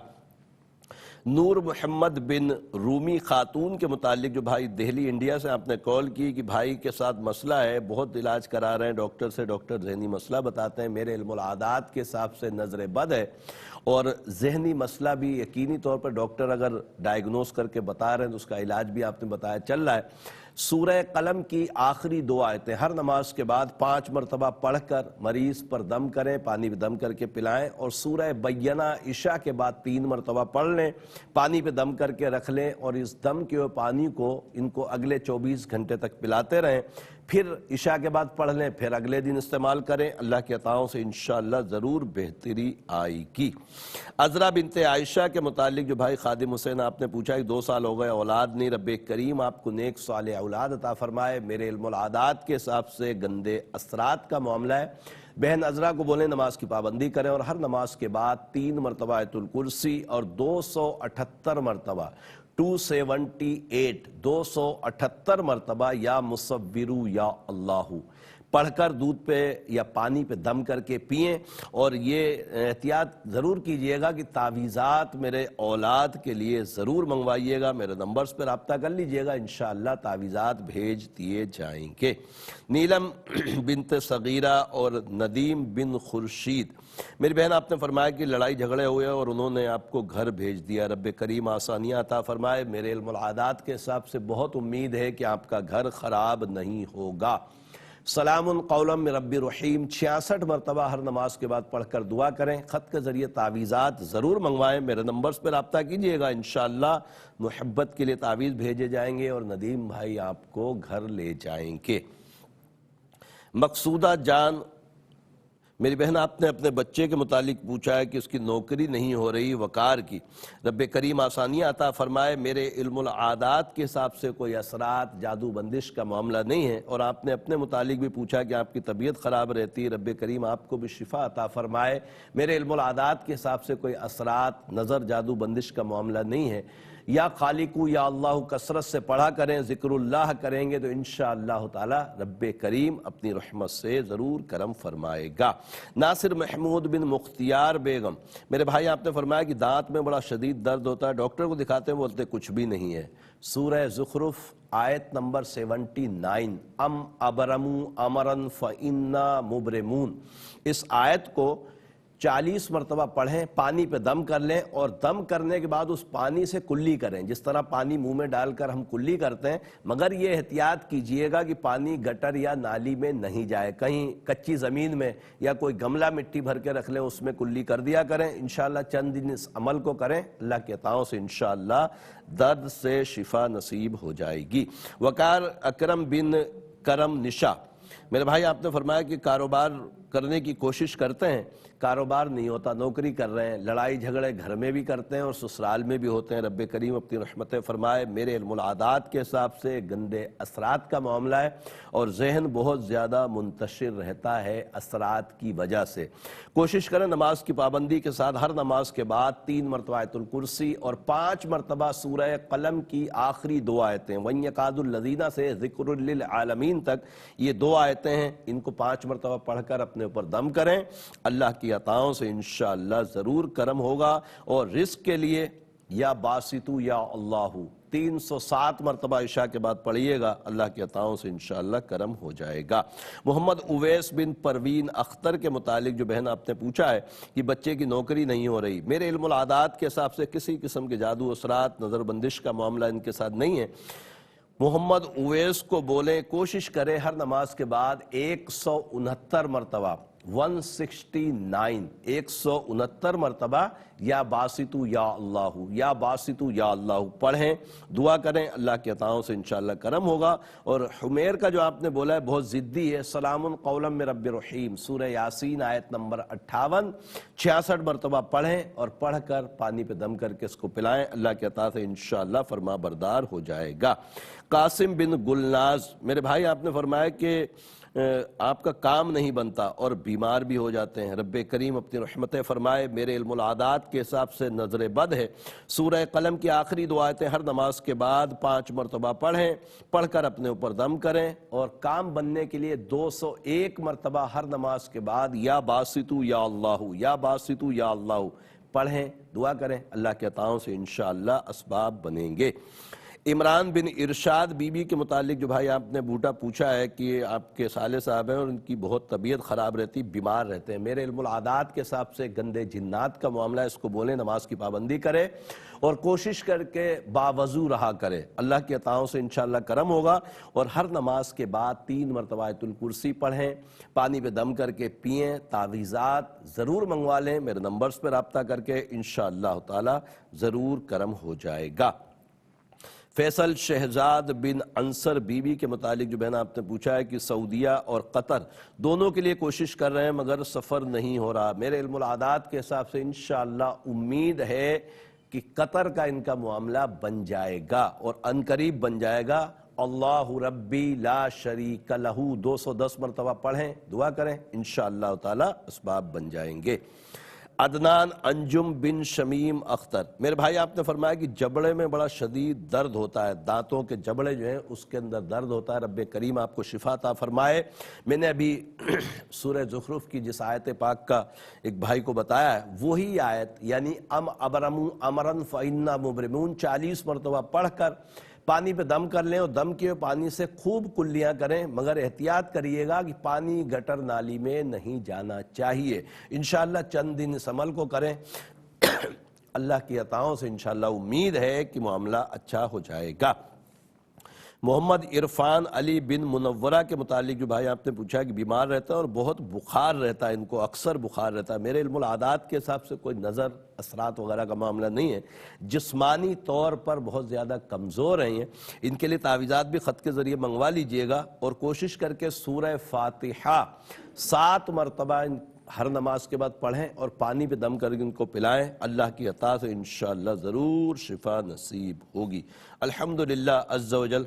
نور محمد بن رومی خاتون کے متعلق جو بھائی دہلی انڈیا سے آپ نے کال کی کہ بھائی کے ساتھ مسئلہ ہے, بہت علاج کرا رہے ہیں ڈاکٹر سے, ڈاکٹر ذہنی مسئلہ بتاتے ہیں, میرے علم العادات کے حساب سے نظر بد ہے, اور ذہنی مسئلہ بھی یقینی طور پر ڈاکٹر اگر ڈائیگنوز کر کے بتا رہے ہیں تو اس کا علاج بھی آپ نے بتایا چل رہا ہے. سورہ قلم کی آخری 2 آیتیں ہر نماز کے بعد 5 مرتبہ پڑھ کر مریض پر دم کریں, پانی پہ دم کر کے پلائیں, اور سورہ بینہ عشاء کے بعد 3 مرتبہ پڑھ لیں, پانی پہ دم کر کے رکھ لیں, اور اس دم کے پانی کو ان کو اگلے 24 گھنٹے تک پلاتے رہیں. پھر عشاء کے بعد پڑھ لیں, پھر اگلے دن استعمال کریں. اللہ کی عطاؤں سے انشاءاللہ ضرور بہتری آئے گی. عذرا بنت عائشہ کے متعلق جو بھائی خادم حسین آپ نے پوچھا کہ 2 سال ہو گئے اولاد نہیں, رب کریم آپ کو نیک صالح اولاد عطا فرمائے. میرے علم العادات کے حساب سے گندے اثرات کا معاملہ ہے. بہن عذرا کو بولیں نماز کی پابندی کریں, اور ہر نماز کے بعد 3 مرتبہ آیت الکرسی اور 278 مرتبہ 278 مرتبہ یا مصورو یا اللہ پڑھ کر دودھ پہ یا پانی پہ دم کر کے پئیں. اور یہ احتیاط ضرور کیجئے گا کہ تعویذات میرے اولاد کے لیے ضرور منگوائیے گا. میرے نمبرز پر رابطہ کر لیجئے گا, انشاءاللہ تعویذات بھیج دیے جائیں گے. نیلم بنت صغیرہ اور ندیم بن خورشید, میری بہن آپ نے فرمایا کہ لڑائی جھگڑے ہوئے اور انہوں نے آپ کو گھر بھیج دیا. رب کریم آسانیاں عطا فرمائے. میرے علم العادات کے حساب سے بہت امید ہے کہ آپ کا گھر خراب نہیں ہوگا. سلام قولا من رب الرحیم 66 مرتبہ ہر نماز کے بعد پڑھ کر دعا کریں. خط کے ذریعے تعویذات ضرور منگوائیں. میرے نمبرز پر رابطہ کیجئے گا, انشاءاللہ محبت کے لیے تعویذ بھیجے جائیں گے اور ندیم بھائی آپ کو گھر لے جائیں گے. مقصودہ جان میری بہن آپ نے اپنے بچے کے متعلق پوچھا ہے کہ اس کی نوکری نہیں ہو رہی وقار کی، رب کریم آسانیاں عطا فرمائے۔ میرے علم العادات کے حساب سے کوئی اثرات جادو بندش کا معاملہ نہیں ہے، اور آپ نے اپنے متعلق بھی پوچھا کہ آپ کی طبیعت خراب رہتی ہے، رب کریم آپ کو بھی شفا عطا فرمائے۔ میرے علم العادات کے حساب سے کوئی اثرات نظر جادو بندش کا معاملہ نہیں ہے۔ یا خالقو یا اللہ کثرت سے پڑھا کریں، ذکر اللہ کریں گے تو انشاءاللہ تعالی رب کریم اپنی رحمت سے ضرور کرم فرمائے گا۔ ناصر محمود بن مختیار بیگم، میرے بھائی آپ نے فرمایا کہ دانت میں بڑا شدید درد ہوتا ہے، ڈاکٹر کو دکھاتے ہیں، بولتے کچھ بھی نہیں ہے۔ سورہ زخرف آیت نمبر 79، ام ابرمو امرن فإنا مبرمون، اس آیت کو 40 مرتبہ پڑھیں، پانی پہ دم کر لیں، اور دم کرنے کے بعد اس پانی سے کلی کریں، جس طرح پانی منہ میں ڈال کر ہم کلی کرتے ہیں، مگر یہ احتیاط کیجئے گا کہ پانی گٹر یا نالی میں نہیں جائے، کہیں کچی زمین میں یا کوئی گملہ مٹی بھر کے رکھ لیں، اس میں کلی کر دیا کریں۔ انشاءاللہ چند دن اس عمل کو کریں، اللہ کے عطاؤں سے انشاءاللہ درد سے شفا نصیب ہو جائے گی۔ وقار اکرم بن کرم نشا، میرے بھائی آپ نے فرمایا کہ کاروبار کرنے کی کوشش کرتے ہیں، کاروبار نہیں ہوتا، نوکری کر رہے ہیں، لڑائی جھگڑے گھر میں بھی کرتے ہیں اور سسرال میں بھی ہوتے ہیں، رب کریم اپنی رحمتیں فرمائے۔ میرے علم العادات کے حساب سے گندے اثرات کا معاملہ ہے، اور ذہن بہت زیادہ منتشر رہتا ہے اثرات کی وجہ سے۔ کوشش کریں نماز کی پابندی کے ساتھ ہر نماز کے بعد 3 مرتبہ آیت الکرسی اور 5 مرتبہ سورہ قلم کی آخری 2 آیتیں، وَإِن يَكَادُ الَّذِينَ سے ذکر للعالمین تک، یہ 2 آیتیں ہیں، ان کو 5 مرتبہ پڑھ کر اپنے اوپر دم کریں، اللہ کی عطاؤں سے انشاءاللہ ضرور کرم ہوگا۔ اور رزق کے لیے یا باسطو یا اللہ 307 مرتبہ عشاء کے بعد پڑھیے گا، اللہ کی عطاؤں سے انشاءاللہ کرم ہو جائے گا۔ محمد اویس بن پروین اختر کے متعلق جو بہن آپ نے پوچھا ہے کہ بچے کی نوکری نہیں ہو رہی، میرے علم العادات کے حساب سے کسی قسم کے جادو اثرات نظر بندش کا معاملہ ان کے ساتھ نہیں ہے۔ محمد اویس کو بولیں کوشش کرے ہر نماز کے بعد 169 مرتبہ 169 مرتبہ یا باسطو یا اللہ یا باسطو یا اللہ پڑھیں، دعا کریں، اللہ کی عطاؤں سے انشاءاللہ کرم ہوگا۔ اور حمیر کا جو آپ نے بولا ہے بہت ضدی ہے، سلام قولا من رب رحیم، سورہ یاسین آیت نمبر 58 66 مرتبہ پڑھیں، اور پڑھ کر پانی پہ دم کر کے اس کو پلائیں، اللہ کی عطا سے انشاءاللہ فرما بردار ہو جائے گا۔ قاسم بن گلناز، میرے بھائی آپ نے فرمایا کہ آپ کا کام نہیں بنتا اور بیمار بھی ہو جاتے ہیں، رب کریم اپنی رحمتیں فرمائے۔ میرے علم العادات کے حساب سے نظر بد ہے، سورہ قلم کی آخری 2 آیتیں ہر نماز کے بعد 5 مرتبہ پڑھیں، پڑھ کر اپنے اوپر دم کریں، اور کام بننے کے لیے 201 مرتبہ ہر نماز کے بعد یا باسطو یا اللہ یا باسطو یا اللہ پڑھیں، دعا کریں، اللہ کے عطاؤں سے انشاءاللہ اسباب بنیں گے۔ عمران بن ارشاد بی بی کے متعلق جو بھائی آپ نے بوٹا پوچھا ہے کہ آپ کے سالے صاحب ہیں اور ان کی بہت طبیعت خراب رہتی، بیمار رہتے ہیں، میرے علم العادات کے حساب سے گندے جنات کا معاملہ ہے، اس کو بولیں نماز کی پابندی کرے اور کوشش کر کے باوضو رہا کرے، اللہ کی عطاؤں سے انشاءاللہ کرم ہوگا۔ اور ہر نماز کے بعد 3 مرتبہ آیت الکرسی پڑھیں، پانی پہ دم کر کے پئیں، تعویذات ضرور منگوا لیں، میرے نمبرز پہ رابطہ کر کے انشاءاللہ تعالی ضرور کرم ہو جائے گا۔ فیصل شہزاد بن انصر بی بی کے متعلق جو بہن آپ نے پوچھا ہے کہ سعودیہ اور قطر دونوں کے لیے کوشش کر رہے ہیں مگر سفر نہیں ہو رہا، میرے علم العادات کے حساب سے انشاءاللہ امید ہے کہ قطر کا ان کا معاملہ بن جائے گا اور عنقریب بن جائے گا۔ اللہ ربی لا شریک لہ 210 مرتبہ پڑھیں، دعا کریں، انشاءاللہ تعالی اسباب بن جائیں گے۔ عدنان انجم بن شمیم اختر، میرے بھائی آپ نے فرمایا کہ جبڑے میں بڑا شدید درد ہوتا ہے، دانتوں کے جبڑے جو ہیں اس کے اندر درد ہوتا ہے، رب کریم آپ کو شفا عطا فرمائے۔ میں نے ابھی سورہ زخرف کی جس آیت پاک کا ایک بھائی کو بتایا ہے وہی آیت، یعنی ام ابرمو امرن فإنا مبرمون 40 مرتبہ پڑھ کر پانی پہ دم کر لیں، اور دم کے پانی سے خوب کلیاں کریں، مگر احتیاط کریے گا کہ پانی گٹر نالی میں نہیں جانا چاہیے۔ انشاءاللہ چند دن اس عمل کو کریں، اللہ کی عطاؤں سے انشاءاللہ امید ہے کہ معاملہ اچھا ہو جائے گا۔ محمد عرفان علی بن منورہ کے متعلق جو بھائی آپ نے پوچھا کہ بیمار رہتا ہے اور بہت بخار رہتا ہے، ان کو اکثر بخار رہتا ہے، میرے علم العادات کے حساب سے کوئی نظر اثرات وغیرہ کا معاملہ نہیں ہے، جسمانی طور پر بہت زیادہ کمزور ہیں، ان کے لیے تعویذات بھی خط کے ذریعے منگوا لیجئے گا، اور کوشش کر کے سورہ فاتحہ 7 مرتبہ ہر نماز کے بعد پڑھیں اور پانی پہ دم کر کے ان کو پلائیں. اللہ کی عطا سے انشاءاللہ ضرور شفا نصیب ہوگی. الحمدللہ عز و جل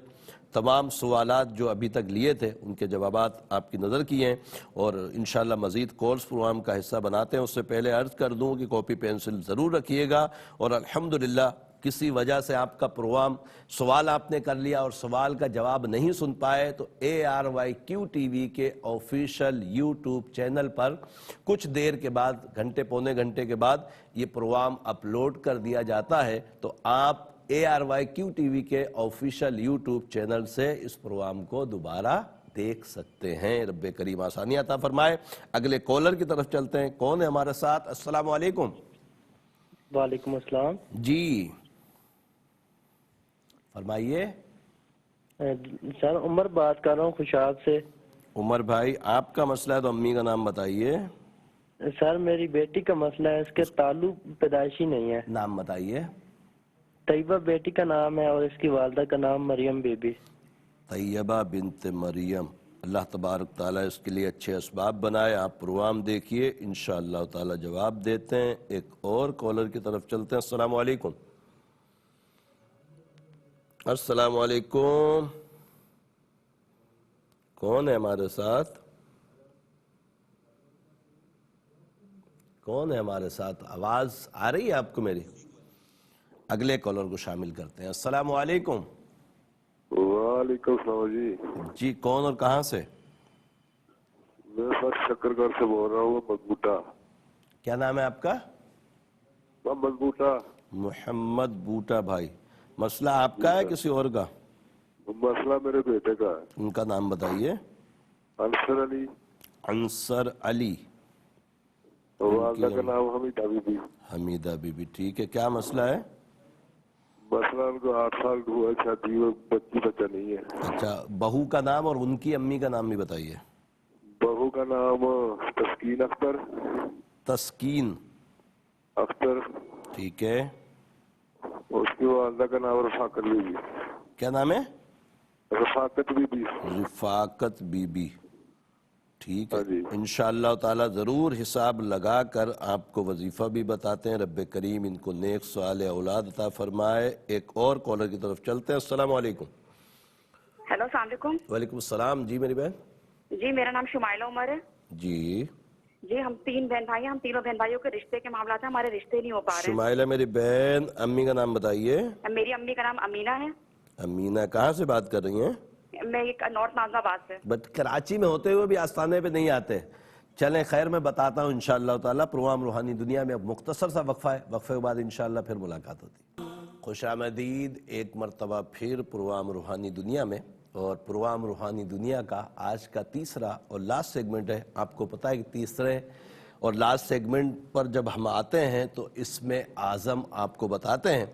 تمام سوالات جو ابھی تک لیے تھے ان کے جوابات آپ کی نظر کیے ہیں اور انشاءاللہ مزید کورس پروگرام کا حصہ بناتے ہیں. اس سے پہلے عرض کر دوں کہ کاپی پینسل ضرور رکھیے گا. اور الحمدللہ کسی وجہ سے آپ کا پروگرام سوال آپ نے کر لیا اور سوال کا جواب نہیں سن پائے تو ARYQ TV کے آفیشیل یوٹیوب چینل پر کچھ دیر کے بعد گھنٹے پونے گھنٹے کے بعد یہ پروگرام اپلوڈ کر دیا جاتا ہے. تو آپ ARYQ TV کے آفیشیل یوٹیوب چینل سے اس پروگرام کو دوبارہ دیکھ سکتے ہیں. رب کریم آسانی عطا فرمائے. اگلے کالر کی طرف چلتے ہیں. کون ہے ہمارے ساتھ؟ السلام علیکم. وعلیکم السلام. جی فرمائیے. سر عمر بات کر رہا ہوں خوشاب سے. عمر بھائی آپ کا مسئلہ ہے تو امی کا نام بتائیے. سر میری بیٹی کا مسئلہ ہے, اس کے تعلق پیدائشی نہیں ہے. نام بتائیے. طیبہ بیٹی کا نام ہے اور اس کی والدہ کا نام مریم بی بی. طیبہ بنت مریم. اللہ تبارک تعالیٰ اس کے لیے اچھے اسباب بنائے. آپ پروگرام دیکھیے انشاءاللہ تعالیٰ جواب دیتے ہیں. ایک اور کالر کی طرف چلتے ہیں. السلام علیکم. السلام علیکم. کون ہے ہمارے ساتھ؟ کون ہے ہمارے ساتھ؟ آواز آ رہی ہے آپ کو میری؟ اگلے کالر کو شامل کرتے ہیں. السلام علیکم. وعلیکم السلام جی. جی کون اور کہاں سے؟ میں سر شکرگڑھ سے بول رہا ہوں. مضبوطہ. کیا نام ہے آپ کا؟ محمد بوٹا. محمد بوٹا بھائی. مسئلہ آپ کا ہے کسی اور کا؟ مسئلہ میرے بیٹے کا ہے. ان کا نام بتائیے. انصر علی. انصر علی. والدہ کا نام حمیدہ بی بی. حمیدہ بی بی. ٹھیک ہے. کیا مسئلہ ہے؟ مسئلہ ان کو 8 سال ہوا ہے شادی میں, بچہ نہیں ہے. اچھا بہو کا نام اور ان کی امی کا نام بھی بتائیے. بہو کا نام تسکین اختر. تسکین اختر. ٹھیک ہے. اس کی والدہ کا نام رفاقت بی بی. کیا نام ہے؟ رفاقت بی بی. رفاقت بی بی. ٹھیک ہے. انشاءاللہ تعالی ضرور حساب لگا کر آپ کو وظیفہ بھی بتاتے ہیں. رب کریم ان کو نیک صالح اولاد عطا فرمائے. ایک اور کالر کی طرف چلتے ہیں. السلام علیکم. ہیلو السلام علیکم. وعلیکم السلام. جی میری بہن. جی میرا نام شمائلہ عمر ہے. جی جی ہم 3 بہن بھائی ہیں. ہم تینوں بہن بھائیوں کے رشتے کے معاملات ہیں. ہمارے رشتے نہیں ہو پا رہے ہیں. شمائلہ میری بہن. امی کا نام بتائیے. میری امی کا نام امینہ ہے. امینہ کہاں سے بات کر رہی ہیں؟ میں نارتھ نازم آباد سے. بٹ کراچی میں ہوتے ہوئے بھی آستانے پہ نہیں آتے. چلیں خیر میں بتاتا ہوں انشاءاللہ تعالی. پروگرام روحانی دنیا میں اب مختصر سا وقفہ ہے. وقفے کے بعد انشاءاللہ پھر ملاقات ہوتی. خوش آمدید ایک مرتبہ پھر پروگرام روحانی دنیا میں. اور پروگرام روحانی دنیا کا آج کا تیسرا اور لاسٹ سیگمنٹ ہے. آپ کو پتہ ہے کہ تیسرے اور لاسٹ سیگمنٹ پر جب ہم آتے ہیں تو اس میں اعظم آپ کو بتاتے ہیں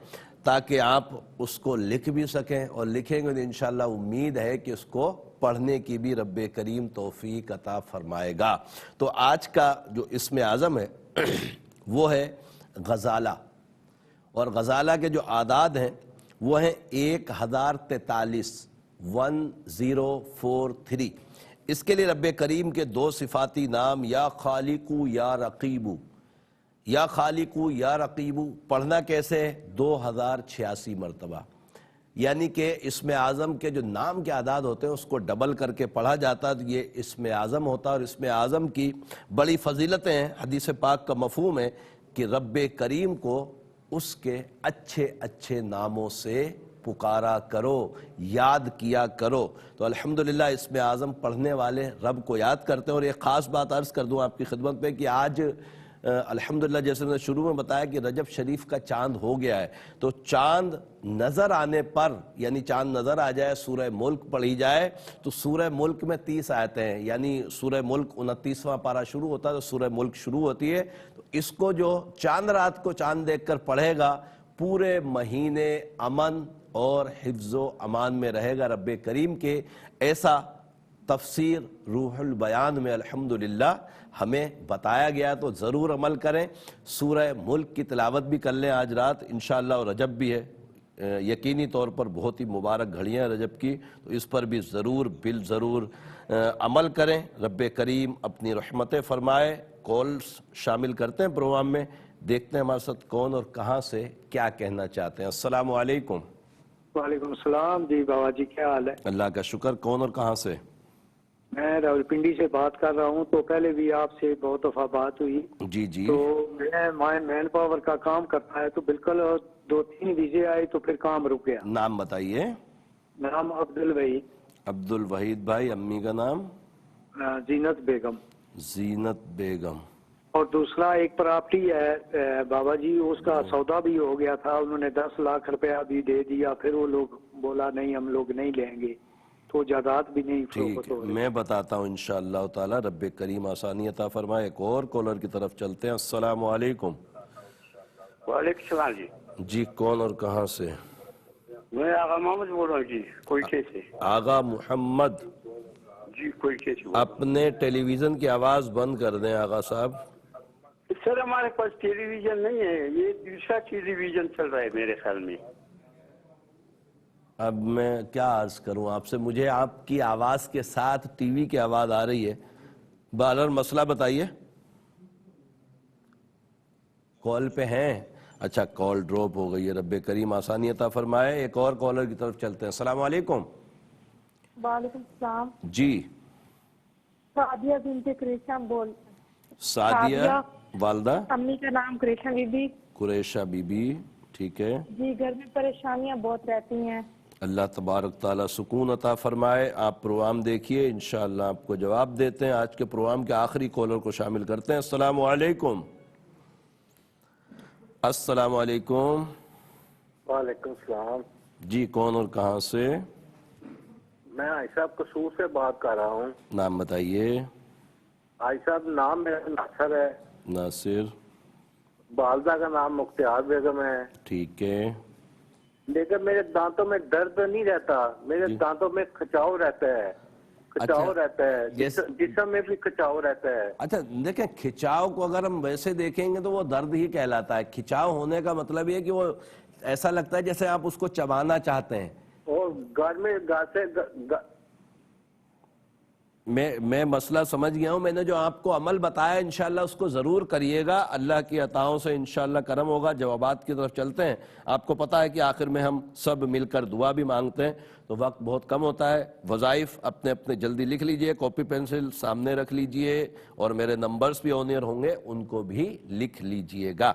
تاکہ آپ اس کو لکھ بھی سکیں, اور لکھیں گے تو انشاءاللہ امید ہے کہ اس کو پڑھنے کی بھی رب کریم توفیق عطا فرمائے گا. تو آج کا جو اسم اعظم ہے وہ ہے غزالہ. اور غزالہ کے جو اعداد ہیں وہ ہیں 1043 1043. اس کے لیے رب کریم کے 2 صفاتی نام یا خالقو یا رقیبو. یا خالقو یا رقیبو پڑھنا کیسے ہے؟ 2086 مرتبہ. یعنی کہ اسم اعظم کے جو نام کے اعداد ہوتے ہیں اس کو ڈبل کر کے پڑھا جاتا ہے تو یہ اسم اعظم ہوتا ہے. اور اسم اعظم کی بڑی فضیلتیں ہیں. حدیث پاک کا مفہوم ہے کہ رب کریم کو اس کے اچھے اچھے ناموں سے پکارا کرو, یاد کیا کرو. تو الحمدللہ اسم اعظم پڑھنے والے رب کو یاد کرتے ہیں. اور ایک خاص بات عرض کر دوں آپ کی خدمت پہ کہ آج الحمدللہ جیسے میں نے شروع میں بتایا کہ رجب شریف کا چاند ہو گیا ہے. تو چاند نظر آنے پر یعنی چاند نظر آ جائے, سورہ ملک پڑھی جائے تو سورہ ملک میں 30 آیتیں ہیں. یعنی سورہ ملک 29واں پارہ شروع ہوتا ہے تو سورہ ملک شروع ہوتی ہے. تو اس کو جو چاند رات کو چاند دیکھ کر پڑھے گا پورے مہینے امن اور حفظ و امان میں رہے گا. رب کریم کے ایسا تفسیر روح البیان میں الحمدللہ ہمیں بتایا گیا تو ضرور عمل کریں. سورہ ملک کی تلاوت بھی کر لیں آج رات انشاءاللہ. اور رجب بھی ہے, یقینی طور پر بہت ہی مبارک گھڑیاں ہیں رجب کی, تو اس پر بھی ضرور عمل کریں. رب کریم اپنی رحمتیں فرمائے. کال شامل کرتے ہیں پروگرام میں، دیکھتے ہیں ہمارے ساتھ کون اور کہاں سے کیا کہنا چاہتے ہیں۔ السلام علیکم۔ وعلیکم السلام جی بابا جی، کیا حال ہے؟ اللہ کا شکر، کون اور کہاں سے؟ میں راولپنڈی سے بات کر رہا ہوں، تو پہلے بھی آپ سے بہت دفعہ بات ہوئی۔ جی جی۔ تو میں مین پاور کا کام کرتا ہے، تو بالکل 2-3 ویزے آئے تو پھر کام رک گیا۔ نام بتائیے۔ نام عبد الوحید۔ عبد الوحید بھائی، امی کا نام؟ زینت بیگم۔ زینت بیگم۔ اور دوسرا ایک پراپرٹی ہے بابا جی، اس کا سودا بھی ہو گیا تھا، انہوں نے 10 لاکھ روپیہ بھی دے دیا، پھر وہ لوگ بولا نہیں ہم لوگ نہیں لیں گے، تو جائیداد بھی نہیں فروخت ہو رہی۔ میں بتاتا ہوں انشاءاللہ تعالی، رب کریم آسانی عطا فرمائے۔ ایک اور کالر کی طرف چلتے ہیں۔ السلام علیکم۔ وعلیکم السلام جی۔ جی کون اور کہاں سے؟ میں آغا محمد بول رہا ہوں جی، کوئٹے سے۔ آغا محمد جی کوئٹے سے۔ اپنے ٹیلی ویژن کی آواز بند کر دیں آغا صاحب۔ سر ہمارے پاس ٹیلی ویژن نہیں ہے، یہ دوسرا ٹیلی ویژن چل رہا ہے میرے خیال میں۔ اب میں کیا عرض کروں آپ سے، مجھے آپ کی آواز کے ساتھ ٹی وی کی آواز آ رہی ہے۔ بہرحال مسئلہ بتائیے۔ کال پہ ہیں؟ اچھا کال ڈراپ ہو گئی ہے، رب کریم آسانی عطا فرمائے۔ ایک اور کالر کی طرف چلتے ہیں۔ السلام علیکم۔ وعلیکم السلام جی سعدیہ بنت قریشہ بول۔ سعدیہ والدہ؟ امی کا نام قریشہ بی بی۔ قریشہ بی بی، ٹھیک ہے جی، گھر میں پریشانیاں بہت رہتی ہیں۔ اللہ تبارک تعالیٰ سکون عطا فرمائے۔ آپ پروگرام دیکھیے، انشاءاللہ آپ کو جواب دیتے ہیں۔ آج کے پروگرام کے آخری کالر کو شامل کرتے ہیں۔ السلام علیکم۔ السلام علیکم۔ وعلیکم السلام جی کون اور کہاں سے؟ میں آئی صاحب قصور سے بات کر رہا ہوں۔ نام بتائیے۔ آئی صاحب نام میرا ناصر ہے۔ ناصر۔ والدہ کا نام مختار بیگم ہے۔ ٹھیک ہے۔ لیکن میرے دانتوں میں درد نہیں رہتا، میرے دانتوں میں کھچاؤ رہتا ہے، کھچاؤ رہتا ہے، جسم میں بھی کھچاؤ رہتا ہے۔ اچھا دیکھیں، کھچاؤ کو اگر ہم ویسے دیکھیں گے تو وہ درد ہی کہلاتا ہے۔ کھچاؤ ہونے کا مطلب یہ کہ وہ ایسا لگتا ہے جیسے آپ اس کو چبانا چاہتے ہیں۔ اور گھر سے میں مسئلہ سمجھ گیا ہوں۔ میں نے جو آپ کو عمل بتایا انشاءاللہ اس کو ضرور کریے گا، اللہ کی عطاؤں سے انشاءاللہ کرم ہوگا۔ جوابات کی طرف چلتے ہیں۔ آپ کو پتا ہے کہ آخر میں ہم سب مل کر دعا بھی مانگتے ہیں، تو وقت بہت کم ہوتا ہے۔ وظائف اپنے اپنے جلدی لکھ لیجئے، کاپی پینسل سامنے رکھ لیجئے، اور میرے نمبرز بھی آن ایئر ہوں گے، ان کو بھی لکھ لیجئے گا۔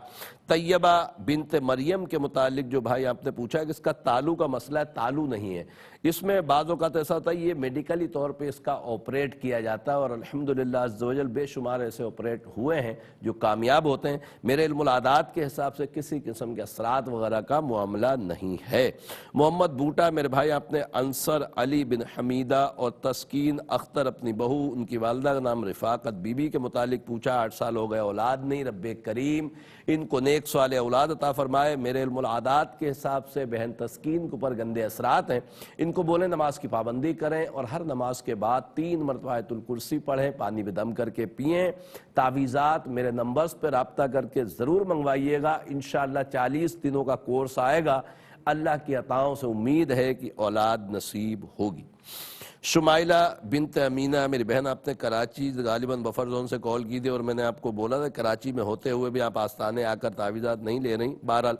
طیبہ بنت مریم کے متعلق جو بھائی آپ نے پوچھا ہے کہ اس کا تالو کا مسئلہ ہے، تالو نہیں ہے اس میں۔ بعض اوقات ایسا ہوتا ہے یہ میڈیکلی طور پہ اس کا آپریٹ کیا جاتا ہے، اور الحمدللہ عز و جل بے شمار ایسے آپریٹ ہوئے ہیں جو کامیاب ہوتے ہیں۔ میرے علم العادات کے حساب سے کسی قسم کے اثرات وغیرہ کا معاملہ نہیں ہے۔ محمد بوٹا میرے بھائی آپ نے انصر علی بن حمیدہ اور تسکین اختر اپنی بہو، ان کی والدہ کا نام رفاقت بی بی کے متعلق پوچھا۔ 8 سال ہو گئے اولاد نہیں، رب کریم ان کو نیک صالح اولاد عطا فرمائے۔ میرے علم العادات کے حساب سے بہن تسکین کے اوپر گندے اثرات ہیں، ان کو بولیں نماز کی پابندی کریں، اور ہر نماز کے بعد 3 مرتبہ آیت الکرسی پڑھیں، پانی میں دم کر کے پئیں۔ تعویذات میرے نمبرز پہ رابطہ کر کے ضرور منگوائیے گا، انشاءاللہ 40 دنوں کا کورس آئے گا۔ اللہ کی عطاؤں سے امید ہے کہ اولاد نصیب ہوگی۔ شمائلہ بنت امینہ میری بہن، آپ نے کراچی غالباً بفر زون سے کال کی تھی، اور میں نے آپ کو بولا تھا کراچی میں ہوتے ہوئے بھی آپ آستانے آ کر تعویذات نہیں لے رہی۔ بہرحال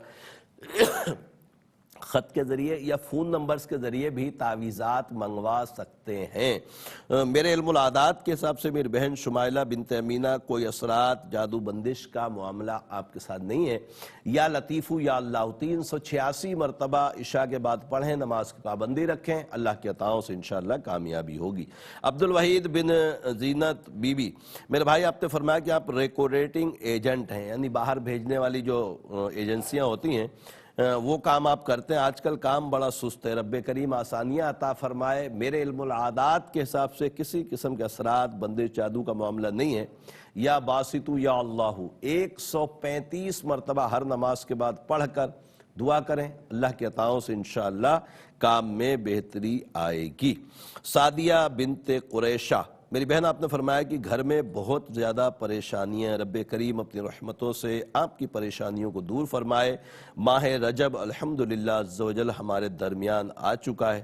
خط کے ذریعے یا فون نمبرز کے ذریعے بھی تعویذات منگوا سکتے ہیں۔ میرے علم العادات کے حساب سے میری بہن شمائلہ بنت امینہ کوئی اثرات جادو بندش کا معاملہ آپ کے ساتھ نہیں ہے۔ یا لطیفو یا اللہ 386 مرتبہ عشاء کے بعد پڑھیں، نماز کی پابندی رکھیں، اللہ کی عطاؤں سے انشاءاللہ کامیابی ہوگی۔ عبد الوحید بن زینت بی بی میرے بھائی آپ نے فرمایا کہ آپ ریکوریٹنگ ایجنٹ ہیں، یعنی باہر بھیجنے والی جو ایجنسیاں ہوتی ہیں وہ کام آپ کرتے ہیں۔ آج کل کام بڑا سست ہے، رب کریم آسانیاں عطا فرمائے۔ میرے علم العادات کے حساب سے کسی قسم کے اثرات بندش جادو کا معاملہ نہیں ہے۔ یا باسطو یا اللہ 135 مرتبہ ہر نماز کے بعد پڑھ کر دعا کریں، اللہ کی عطاؤں سے انشاءاللہ کام میں بہتری آئے گی۔ سعدیہ بنت قریشہ میری بہن آپ نے فرمایا کہ گھر میں بہت زیادہ پریشانیاں، رب کریم اپنی رحمتوں سے آپ کی پریشانیوں کو دور فرمائے۔ ماہ رجب الحمدللہ عز و جل ہمارے درمیان آ چکا ہے،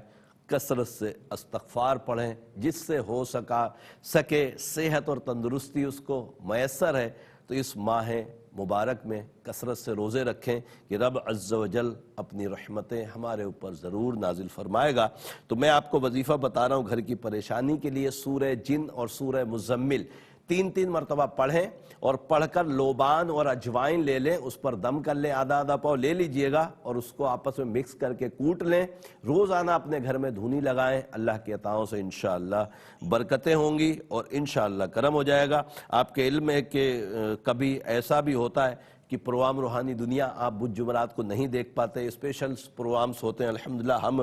کثرت سے استغفار پڑھیں، جس سے ہو سکے صحت اور تندرستی اس کو میسر ہے تو اس ماہ مبارک میں کثرت سے روزے رکھیں کہ رب عز و جل اپنی رحمتیں ہمارے اوپر ضرور نازل فرمائے گا۔ تو میں آپ کو وظیفہ بتا رہا ہوں گھر کی پریشانی کے لیے، سورہ جن اور سورہ مزمل 3 مرتبہ پڑھیں، اور پڑھ کر لوبان اور اجوائن لے لیں، اس پر دم کر لیں، آدھا پاؤ لے لیجئے گا اور اس کو آپس میں مکس کر کے کوٹ لیں۔ روزانہ اپنے گھر میں دھونی لگائیں، اللہ کے عطاؤں سے انشاءاللہ برکتیں ہوں گی اور انشاءاللہ کرم ہو جائے گا۔ آپ کے علم ہے کہ کبھی ایسا بھی ہوتا ہے کہ پروگرام روحانی دنیا آپ بدھ جمعرات کو نہیں دیکھ پاتے، اسپیشل پروگرامز ہوتے ہیں۔ الحمدللہ ہم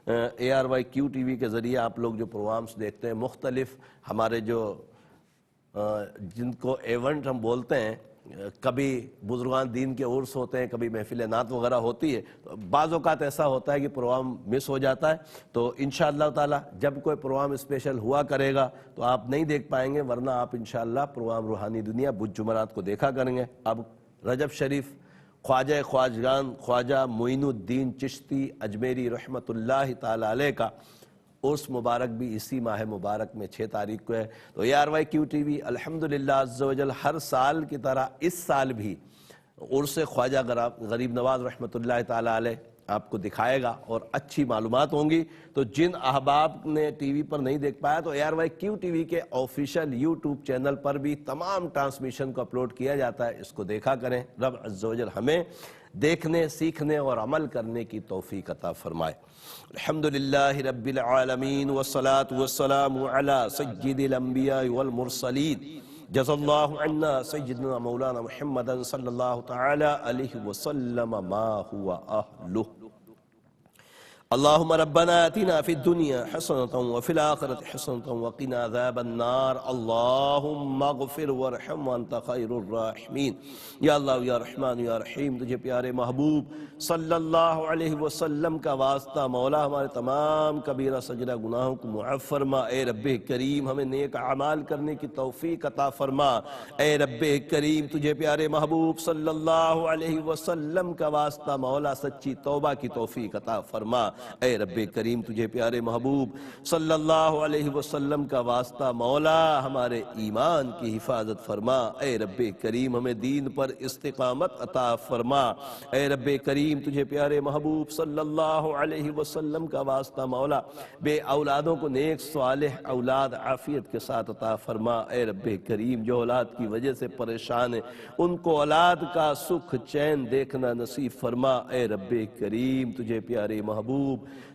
ARYQ TV کے ذریعے آپ لوگ جو پروگرامز دیکھتے ہیں، مختلف ہمارے جو جن کو ایونٹ ہم بولتے ہیں، کبھی بزرگان دین کے عرس ہوتے ہیں، کبھی محفل نعت وغیرہ ہوتی ہے، بعض اوقات ایسا ہوتا ہے کہ پروگرام مس ہو جاتا ہے۔ تو انشاءاللہ تعالی جب کوئی پروگرام اسپیشل ہوا کرے گا تو آپ نہیں دیکھ پائیں گے، ورنہ آپ انشاءاللہ پروگرام روحانی دنیا بدھ جمعرات کو دیکھا کریں گے۔ اب رجب شریف خواجہ خواجگان خواجہ معین الدین چشتی اجمیری رحمۃ اللہ تعالی علیہ کا عرس مبارک بھی اسی ماہ مبارک میں 6 تاریخ کو ہے۔ تو ARYQ TV الحمدللہ عز و جل ہر سال کی طرح اس سال بھی عرس خواجہ غریب نواز رحمۃ اللہ تعالی علیہ آپ کو دکھائے گا اور اچھی معلومات ہوں گی۔ تو جن احباب نے ٹی وی پر نہیں دیکھ پایا تو ARYQ TV کے آفیشیل YouTube چینل پر بھی تمام ٹرانسمیشن کو اپلوڈ کیا جاتا ہے، اس کو دیکھا کریں۔ رب عز و جل ہمیں دیکھنے، سیکھنے اور عمل کرنے کی توفیق عطا فرمائے۔ الحمدللہ رب العالمین والصلاة والسلام علی سید الانبیاء والمرسلین، جزا اللہ عنا سیدنا مولانا محمد صلی اللہ تعالی علیہ وسلم ما هو اہلہ۔ اللہم ربنا آتنا فی الدنیا حسنة وفی الآخرة حسنة وقنا عذاب النار، اللہم اغفر وارحم وانت خیر الراحمین۔ یا اللہ یا رحمان یا رحیم، تجھے پیارے محبوب صلی اللہ علیہ وسلم کا واسطہ مولا ہمارے تمام کبیرہ سجدہ گناہوں کو معاف فرما۔ اے رب کریم ہمیں نیک اعمال کرنے کی توفیق عطا فرما۔ اے رب کریم تجھے پیارے محبوب صلی اللہ علیہ وسلم کا واسطہ مولا سچی توبہ کی توفیق عطا فرما۔ اے رب کریم تجھے پیارے محبوب صلی اللہ علیہ وسلم کا واسطہ مولا ہمارے ایمان کی حفاظت فرما۔ اے رب کریم ہمیں دین پر استقامت عطا فرما۔ اے رب کریم تجھے پیارے محبوب صلی اللہ علیہ وسلم کا واسطہ مولا بے اولادوں کو نیک صالح اولاد عافیت کے ساتھ عطا فرما۔ اے رب کریم جو اولاد کی وجہ سے پریشان ہیں ان کو اولاد کا سکھ چین دیکھنا نصیب فرما۔ اے رب کریم تجھے پیارے محبوب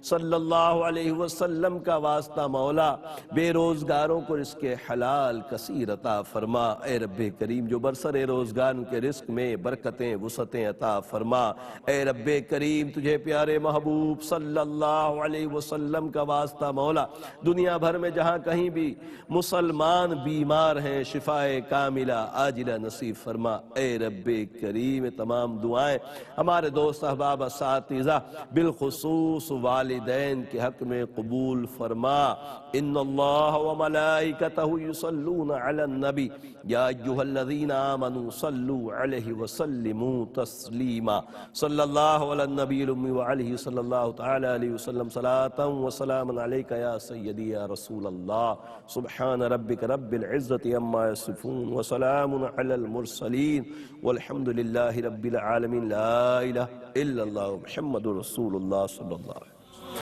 صلی اللہ علیہ وسلم کا واسطہ مولا بے روزگاروں کو رزق حلال کثیر عطا فرما۔ اے رب کریم جو برسر روزگار ان کے رزق میں برکتیں وسعتیں عطا فرما۔ اے رب کریم تجھے پیارے محبوب صلی اللہ علیہ وسلم کا واسطہ مولا دنیا بھر میں جہاں کہیں بھی مسلمان بیمار ہیں شفائے کاملہ عاجلہ نصیب فرما۔ اے رب کریم تمام دعائیں ہمارے دوست احباب اساتذہ بالخصوص والدین کے حق میں قبول فرما۔ ان اللہ وملائکتہ یصلون علی النبی یا ایہا الذین آمنوا صلوا علیہ وسلموا تسلیما۔ صلی اللہ علی النبی الامی وعلیہ صلی اللہ تعالی علیہ وسلم صلاة وسلام علیکہ یا سیدی یا رسول اللہ۔ سبحان ربک رب العزت عما یصفون وسلام علی المرسلین والحمد للہ رب العالمین۔ لا الہ الا اللہ محمد رسول اللہ صلی اللہ